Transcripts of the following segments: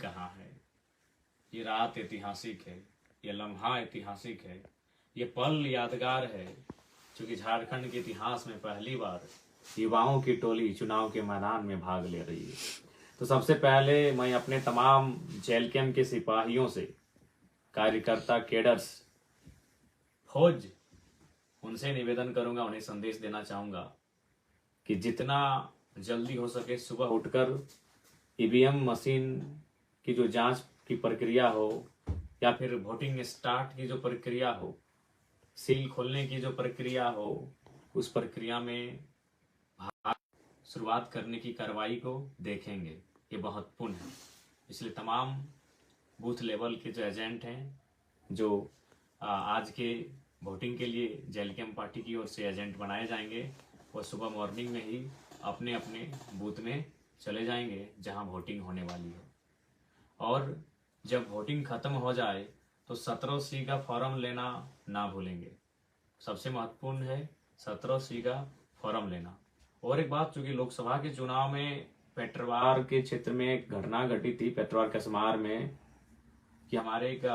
कहाँ है। ये रात ऐतिहासिक है, ये लम्हा ऐतिहासिक है, ये पल यादगार है, क्योंकि झारखंड के इतिहास में पहली बार युवाओं की टोली चुनाव के मैदान में भाग ले रही है। तो सबसे पहले मैं अपने तमाम जेल कैंप के सिपाहियों से, कार्यकर्ता, केडर्स, फौज, उनसे निवेदन करूंगा, उन्हें संदेश देना चाहूंगा कि जितना जल्दी हो सके सुबह उठकर ईवीएम मशीन की जो जांच की प्रक्रिया हो या फिर वोटिंग स्टार्ट की जो प्रक्रिया हो, सील खोलने की जो प्रक्रिया हो, उस प्रक्रिया में शुरुआत करने की कार्रवाई को देखेंगे। ये महत्वपूर्ण है। इसलिए तमाम बूथ लेवल के जो एजेंट हैं, जो आज के वोटिंग के लिए जेल कैंप पार्टी की ओर से एजेंट बनाए जाएंगे, वो सुबह मॉर्निंग में ही अपने अपने बूथ में चले जाएंगे जहां वोटिंग होने वाली है। और जब वोटिंग खत्म हो जाए तो 17C का फॉर्म लेना ना भूलेंगे। सबसे महत्वपूर्ण है 17C का फॉर्म लेना। और एक बात, चूंकि लोकसभा के चुनाव में पेट्रवार के क्षेत्र में एक घटना घटी थी, पेट्रवार कसमार में, कि हमारे एक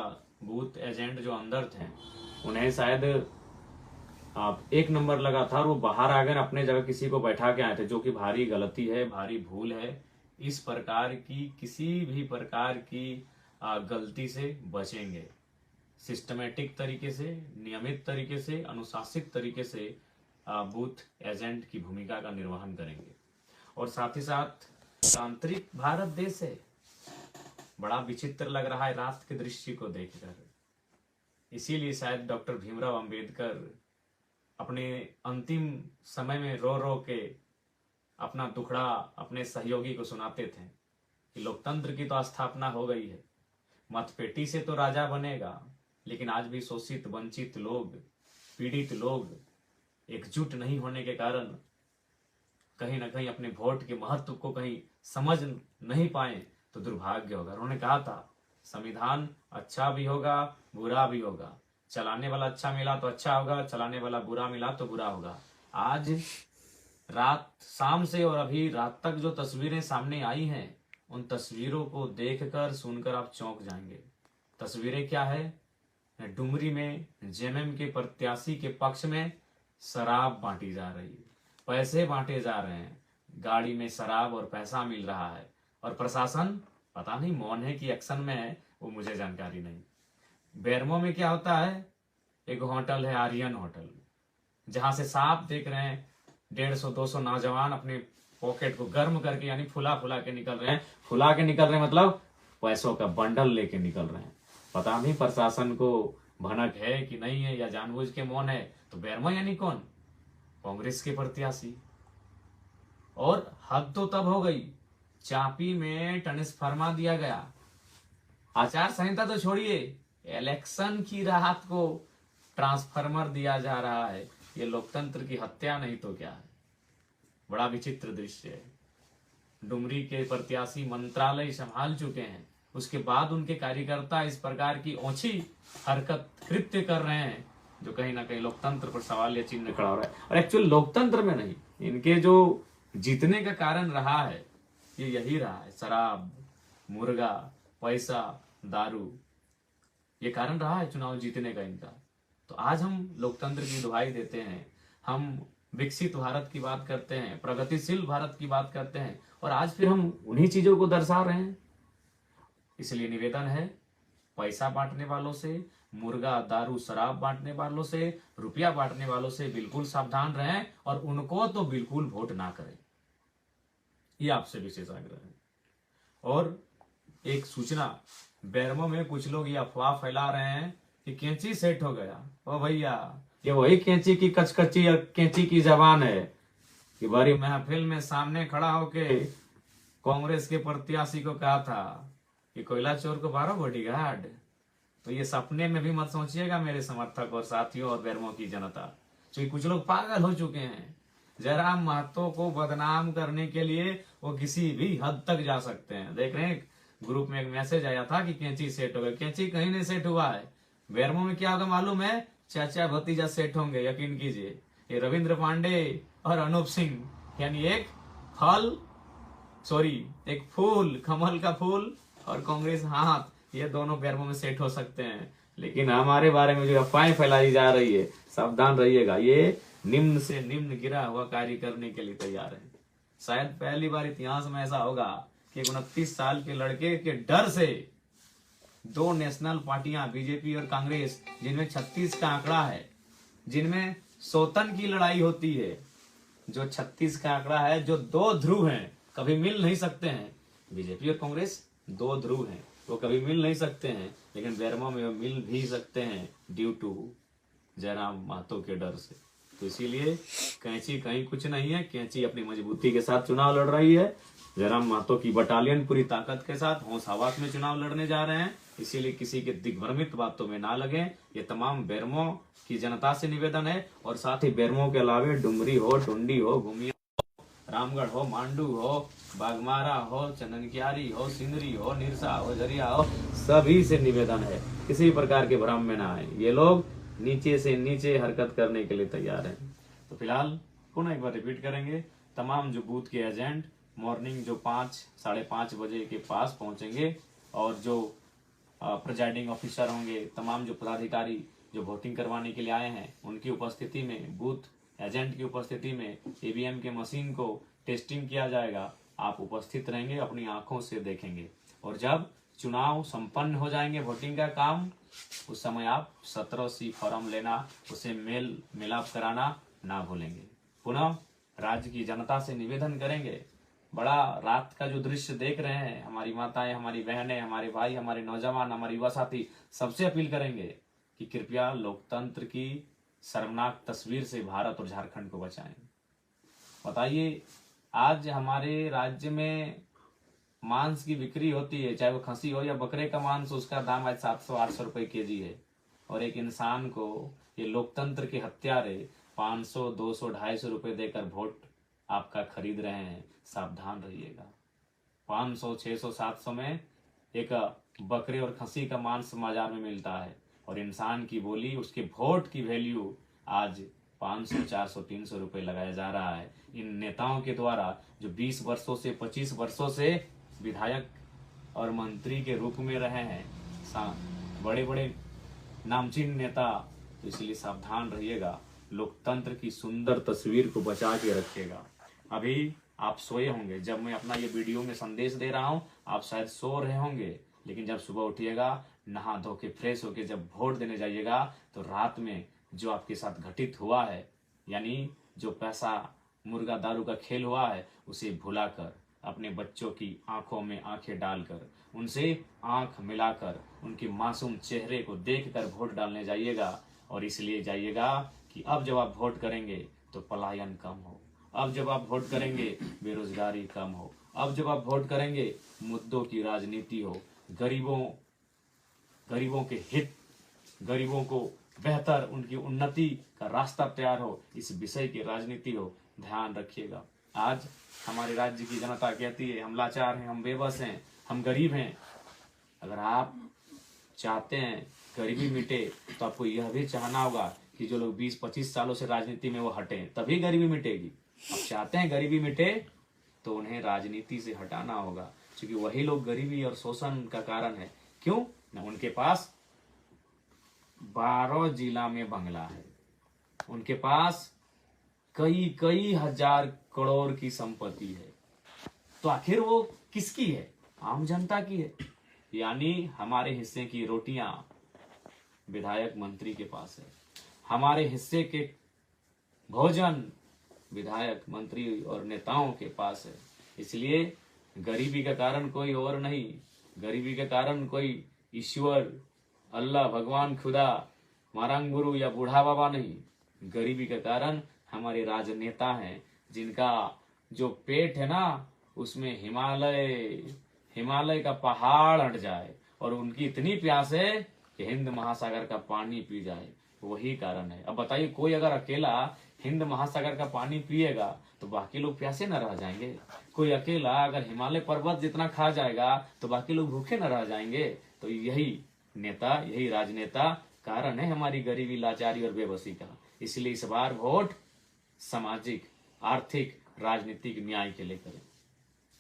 बूथ एजेंट जो अंदर थे, उन्हें शायद 1 नंबर लगा था और वो बाहर आ गए, अपने जगह किसी को बैठा के आए थे, जो कि भारी गलती है, भारी भूल है। इस प्रकार की किसी भी प्रकार की गलती से बचेंगे। सिस्टमेटिक तरीके से, नियमित तरीके से, अनुशासित तरीके से बूथ एजेंट की भूमिका का निर्वहन करेंगे। और साथ ही साथ तांत्रिक भारत देश है, बड़ा विचित्र लग रहा है रात के दृश्य को देखकर। इसीलिए शायद डॉक्टर भीमराव अंबेडकर अपने अंतिम समय में रो रो के अपना दुखड़ा अपने सहयोगी को सुनाते थे कि लोकतंत्र की तो स्थापना हो गई है, मतपेटी से तो राजा बनेगा, लेकिन आज भी शोषित, वंचित लोग, पीड़ित लोग एकजुट नहीं होने के कारण कहीं ना कहीं अपने वोट के महत्व को कहीं समझ नहीं पाए तो दुर्भाग्य होगा। उन्होंने कहा था संविधान अच्छा भी होगा, बुरा भी होगा, चलाने वाला अच्छा मिला तो अच्छा होगा, चलाने वाला बुरा मिला तो बुरा होगा। आज रात, शाम से और अभी रात तक जो तस्वीरें सामने आई हैं, उन तस्वीरों को देखकर, सुनकर आप चौंक जाएंगे। तस्वीरें क्या है? डुमरी में जेएमएम के प्रत्याशी के पक्ष में शराब बांटी जा रही है, पैसे बांटे जा रहे हैं, गाड़ी में शराब और पैसा मिल रहा है, और प्रशासन पता नहीं मौन है कि एक्शन में है, वो मुझे जानकारी नहीं। बेरमो में क्या होता है? एक होटल है, आर्यन होटल, जहां से साफ देख रहे हैं 150-200 नौजवान अपने पॉकेट को गर्म करके, यानी फुला फुला के निकल रहे हैं। फुला के निकल रहे हैं मतलब पैसों का बंडल लेके निकल रहे हैं। पता नहीं प्रशासन को भनक है कि नहीं है, या जानबूझ के मौन है। तो बेरमो यानी कौन? कांग्रेस के प्रत्याशी। और हद तो तब हो गई, चापी में ट्रांसफार्मर दिया गया। आचार संहिता तो छोड़िए, इलेक्शन की राहत को ट्रांसफार्मर दिया जा रहा है। ये लोकतंत्र की हत्या नहीं तो क्या है? बड़ा विचित्र दृश्य है। डुमरी के प्रत्याशी मंत्रालय संभाल चुके हैं, उसके बाद उनके कार्यकर्ता इस प्रकार की ओछी हरकत, कृत्य कर रहे हैं, जो कहीं ना कहीं लोकतंत्र पर सवाल या चिन्ह खड़ा हो रहा है। और एक्चुअल लोकतंत्र में नहीं, इनके जो जीतने का कारण रहा है, ये यही रहा है, शराब, मुर्गा, पैसा, दारू, ये कारण रहा है चुनाव जीतने का इनका। तो आज हम लोकतंत्र की दुहाई देते हैं, हम विकसित भारत की बात करते हैं, प्रगतिशील भारत की बात करते हैं, और आज फिर हम उन्हीं चीजों को दर्शा रहे हैं। इसलिए निवेदन है, पैसा बांटने वालों से, मुर्गा, दारू, शराब बांटने वालों से, रुपया बांटने वालों से बिल्कुल सावधान रहें, और उनको तो बिल्कुल वोट ना करें। ये आपसे विशेष आग्रह है। और एक सूचना, बेरमो में कुछ लोग ये अफवाह फैला रहे हैं कि कैंची सेट हो गया। ओ भैया, ये वही कैंची की कचकची और कैंची की जबान है कि बड़ी महफिल में सामने खड़ा होके कांग्रेस के प्रत्याशी को कहा था कि कोयला चोर को 12 बॉडीगार्ड। तो ये सपने में भी मत सोचिएगा मेरे समर्थक और साथियों और बेरमो की जनता, क्योंकि कुछ लोग पागल हो चुके हैं। जयराम महतो को बदनाम करने के लिए वो किसी भी हद तक जा सकते हैं। देख रहे हैं, ग्रुप में एक मैसेज आया था कि कैंची सेट हो गया। कैंची कहीं नहीं सेट हुआ है। बेरमो में क्या होगा मालूम है? चाचा भतीजा सेट होंगे, यकीन कीजिए। ये रविंद्र पांडे और अनूप सिंह, यानी एक फूल, कमल का फूल और कांग्रेस, हाँ ये दोनों बेरमो में सेट हो सकते हैं, लेकिन हमारे बारे में जो अफवाहें फैलाई जा रही है, सावधान रहिएगा, ये निम्न से निम्न गिरा हुआ कार्य करने के लिए तैयार है। शायद पहली बार इतिहास में ऐसा होगा कि 29 साल के लड़के के डर से दो नेशनल पार्टियां बीजेपी और कांग्रेस, जिनमें 36 का आंकड़ा है, जिनमें सौतन की लड़ाई होती है, जो 36 का आंकड़ा है, जो दो ध्रुव हैं, कभी मिल नहीं सकते हैं। बीजेपी और कांग्रेस दो ध्रुव हैं, वो कभी मिल नहीं सकते हैं, लेकिन बेरमो में मिल भी सकते हैं ड्यू टू जयराम महतो के डर से। तो इसीलिए कैंची कहीं कुछ नहीं है, कैंची अपनी मजबूती के साथ चुनाव लड़ रही है। जयराम महतो की बटालियन पूरी ताकत के साथ होश हवास में चुनाव लड़ने जा रहे हैं, इसीलिए किसी के दिग्भ्रमित बातों में ना लगे। ये तमाम बेरमो की जनता से निवेदन है, और साथ ही बेरमो के अलावे डुमरी हो, टुंडी हो, घुमिया हो, रामगढ़ हो, मांडू हो, बागमारा हो, चंदनकियारी हो, सिंदरी हो, निरसा हो, झरिया हो, सभी से निवेदन है किसी प्रकार के भ्रम में ना आए। ये लोग नीचे से नीचे हरकत करने के लिए तैयार हैं। तो फिलहाल पुनः एक बार रिपीट करेंगे, तमाम जो बूथ के एजेंट मॉर्निंग जो 5-5:30 बजे के पास पहुंचेंगे, और जो प्रिजाइडिंग ऑफिसर होंगे, तमाम जो पदाधिकारी जो वोटिंग करवाने के लिए आए हैं, उनकी उपस्थिति में, बूथ एजेंट की उपस्थिति में ईवीएम के मशीन को टेस्टिंग किया जाएगा। आप उपस्थित रहेंगे, अपनी आंखों से देखेंगे, और जब चुनाव संपन्न हो जाएंगे, वोटिंग का काम, उस समय आप 17C फॉर्म लेना, उसे मेल मिलाप कराना ना भूलेंगे। पुनः राज्य की जनता से निवेदन करेंगे, बड़ा रात का जो दृश्य देख रहे हैं, हमारी माताएं, हमारी बहनें, हमारे भाई, हमारे नौजवान, हमारे युवा साथी, सबसे अपील करेंगे कि कृपया लोकतंत्र की शर्मनाक तस्वीर से भारत और झारखंड को बचाएं। बताइए, आज हमारे राज्य में मांस की बिक्री होती है, चाहे वो खसी हो या बकरे का मांस, उसका दाम आज 700-800 रुपए केजी है, और एक इंसान को ये लोकतंत्र के हत्यारे 500, 200, 250 रुपए देकर वोट आपका खरीद रहे हैं। सावधान रहिएगा। 500, 600, 700 में एक बकरे और खसी का मांस बाजार में मिलता है, और इंसान की बोली, उसके वोट की वैल्यू आज 500, 400, 300 रुपए लगाया जा रहा है इन नेताओं के द्वारा, जो 20 वर्षों से 25 वर्षों से विधायक और मंत्री के रूप में रहे हैं, बड़े बड़े नामचीन नेता। तो इसलिए सावधान रहिएगा, लोकतंत्र की सुंदर तस्वीर को बचा के रखिएगा। अभी आप सोए होंगे, जब मैं अपना ये वीडियो में संदेश दे रहा हूँ, आप शायद सो रहे होंगे, लेकिन जब सुबह उठिएगा, नहा धो के फ्रेश होके जब वोट देने जाइएगा, तो रात में जो आपके साथ घटित हुआ है, यानी जो पैसा मुर्गा दारू का खेल हुआ है, उसे भुलाकर, अपने बच्चों की आंखों में आंखें डालकर, उनसे आंख मिलाकर, उनके मासूम चेहरे को देखकर वोट डालने जाइएगा। और इसलिए जाइएगा कि अब जब आप वोट करेंगे तो पलायन कम हो, अब जब आप वोट करेंगे बेरोजगारी कम हो, अब जब आप वोट करेंगे मुद्दों की राजनीति हो, गरीबों के हित, गरीबों को बेहतर, उनकी उन्नति का रास्ता तैयार हो, इस विषय की राजनीति हो। ध्यान रखिएगा। आज हमारे राज्य की जनता कहती है हम लाचार हैं, हम बेबस हैं, हम गरीब हैं। अगर आप चाहते हैं गरीबी मिटे, तो आपको यह भी चाहना होगा कि जो लोग 20-25 सालों से राजनीति में वो हटें, तभी गरीबी मिटेगी। आप चाहते हैं गरीबी मिटे, तो उन्हें राजनीति से हटाना होगा, क्योंकि वही लोग गरीबी और शोषण का कारण है। क्यों? ना उनके पास 12 जिला में बंगला है, उनके पास कई हजार करोड़ की संपत्ति है, तो आखिर वो किसकी है? आम जनता की है। यानी हमारे हिस्से की रोटियां विधायक मंत्री के पास है, हमारे हिस्से के भोजन विधायक मंत्री और नेताओं के पास है। इसलिए गरीबी का कारण कोई और नहीं, गरीबी का कारण कोई ईश्वर, अल्लाह, भगवान, खुदा, मारंग गुरु या बूढ़ा बाबा नहीं। गरीबी का कारण हमारे राजनेता हैं, जिनका जो पेट है ना, उसमें हिमालय का पहाड़ हट जाए, और उनकी इतनी प्यास है कि हिंद महासागर का पानी पी जाए, वही कारण है। अब बताइए, कोई अगर अकेला हिंद महासागर का पानी पिएगा तो बाकी लोग प्यासे न रह जाएंगे? कोई अकेला अगर हिमालय पर्वत जितना खा जाएगा तो बाकी लोग भूखे न रह जाएंगे? तो यही नेता, यही राजनेता कारण है हमारी गरीबी, लाचारी और बेबसी का। इसलिए इस बार वोट सामाजिक, आर्थिक, राजनीतिक न्याय के लिए करें।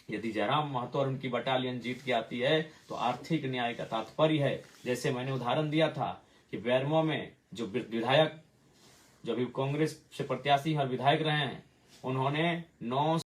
यदि जयराम महतो और उनकी बटालियन जीत के आती है तो आर्थिक न्याय का तात्पर्य है, जैसे मैंने उदाहरण दिया था कि बेरमो में जो विधायक, जो अभी कांग्रेस से प्रत्याशी और विधायक रहे हैं, उन्होंने 9